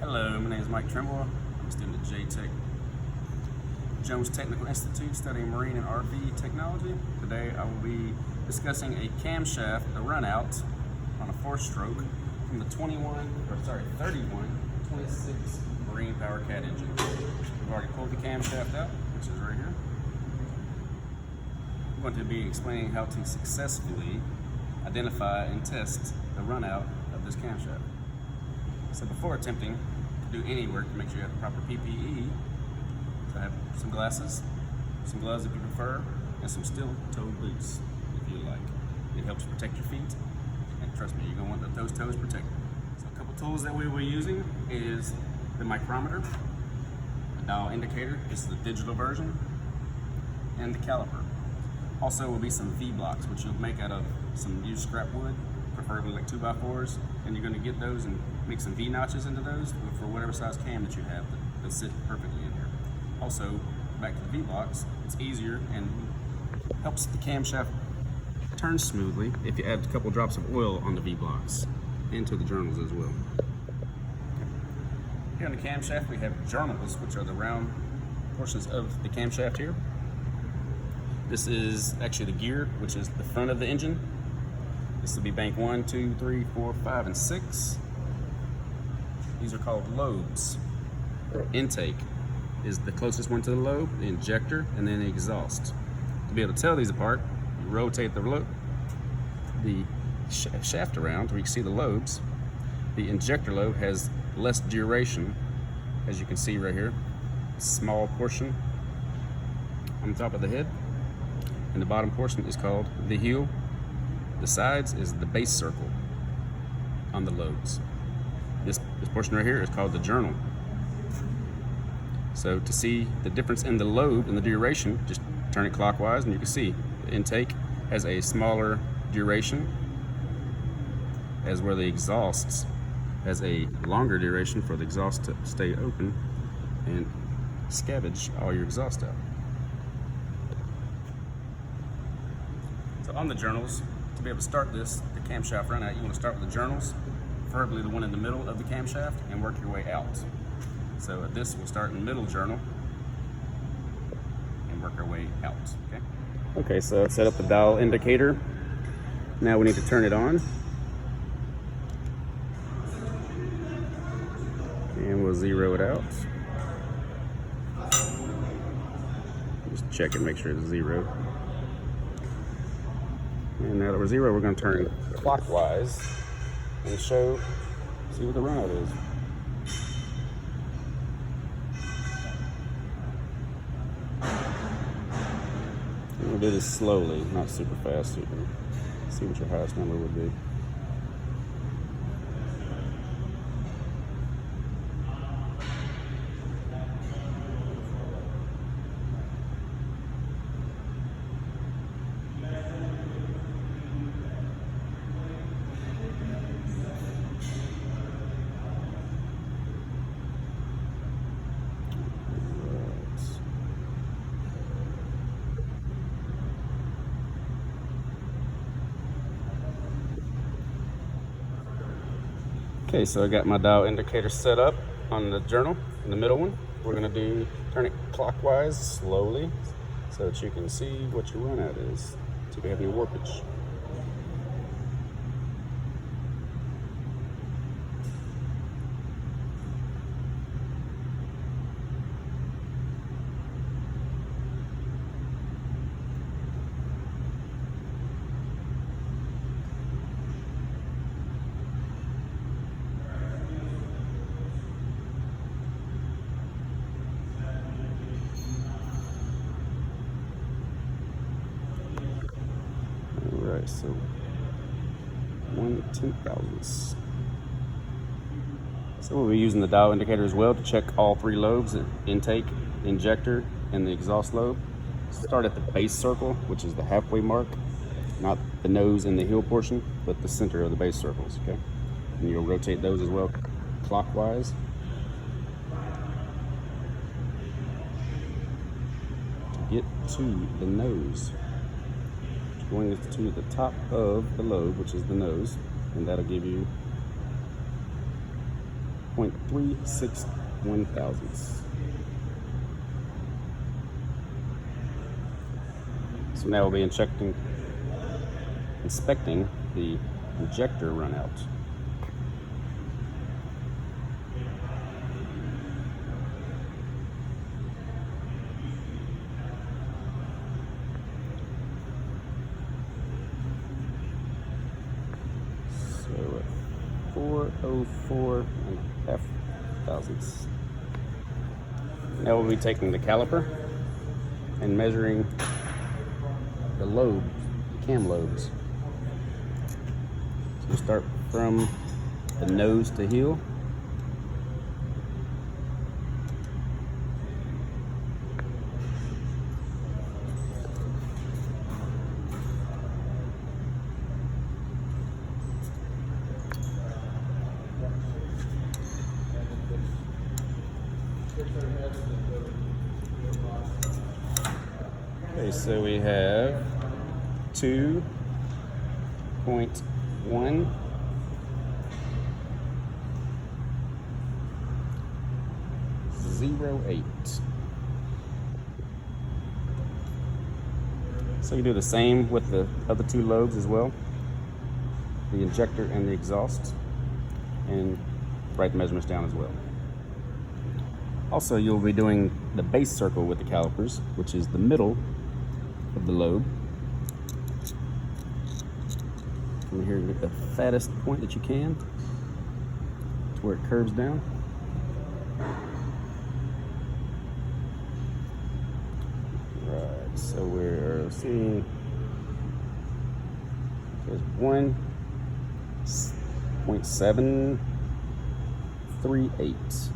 Hello, my name is Mike Trimble. I'm a student at J-Tech Jones Technical Institute studying marine and RV technology. Today I will be discussing a camshaft, a runout on a 4-stroke from the 3126 marine power cat engine. We've already pulled the camshaft out, which is right here. I'm going to be explaining how to successfully identify and test the runout of this camshaft. So before attempting to do any work, make sure you have the proper PPE. So I have some glasses, some gloves if you prefer, and some steel-toed boots if you like. It helps protect your feet, and trust me, you're going to want those toes protected. So a couple tools that we will be using is the micrometer, the dial indicator, this is the digital version, and the caliper. Also will be some V-blocks, which you'll make out of some used scrap wood, preferably like 2x4s, and you're going to get those and make some V-notches into those for whatever size cam that you have that sit perfectly in here. Also, back to the V-blocks, it's easier and helps the camshaft turn smoothly if you add a couple drops of oil on the V-blocks and to the journals as well. Here on the camshaft we have journals, which are the round portions of the camshaft here. This is actually the gear, which is the front of the engine. This will be bank 1, 2, 3, 4, 5, and 6. These are called lobes. Intake is the closest one to the lobe, the injector, and then the exhaust. To be able to tell these apart, you rotate the shaft around where you can see the lobes. The injector lobe has less duration, as you can see right here. Small portion on the top of the head, and the bottom portion is called the heel. The sides is the base circle on the lobes. This portion right here is called the journal. So to see the difference in the lobe and the duration, just turn it clockwise and you can see the intake has a smaller duration, as where the exhausts has a longer duration for the exhaust to stay open and scavenge all your exhaust out. So on the journals, to be able to start the camshaft runout, you want to start with the journals, preferably the one in the middle of the camshaft, and work your way out. So at this, we'll start in the middle journal and work our way out, okay? Okay, so set up the dial indicator. Now we need to turn it on. And we'll zero it out. Just check and make sure it's zero. And now that we're zero, we're going to turn clockwise and see what the runout is. We'll do this slowly, not super fast, so you can see what your highest number would be. Okay, so I got my dial indicator set up on the journal, in the middle one. We're gonna turn it clockwise slowly so that you can see what your runout is, see if we have any warpage. Alright, so 1/10,000. So we'll be using the dial indicator as well to check all 3 lobes, the intake, injector, and the exhaust lobe. Start at the base circle, which is the halfway mark, not the nose and the heel portion, but the center of the base circles, okay? And you'll rotate those as well clockwise. To get to the nose, going to the top of the lobe, which is the nose, and that'll give you 0.361 thousandths. So now we'll be inspecting the injector runout. So at 404.5 thousandths. Now we'll be taking the caliper and measuring the lobes, the cam lobes. So we start from the nose to heel. Okay, so we have 2.108. So you do the same with the other two lobes as well, the injector and the exhaust, and write the measurements down as well. Also, you'll be doing the base circle with the calipers, which is the middle of the lobe. From here, get the fattest point that you can to where it curves down. Right, so we're seeing there's 1.738.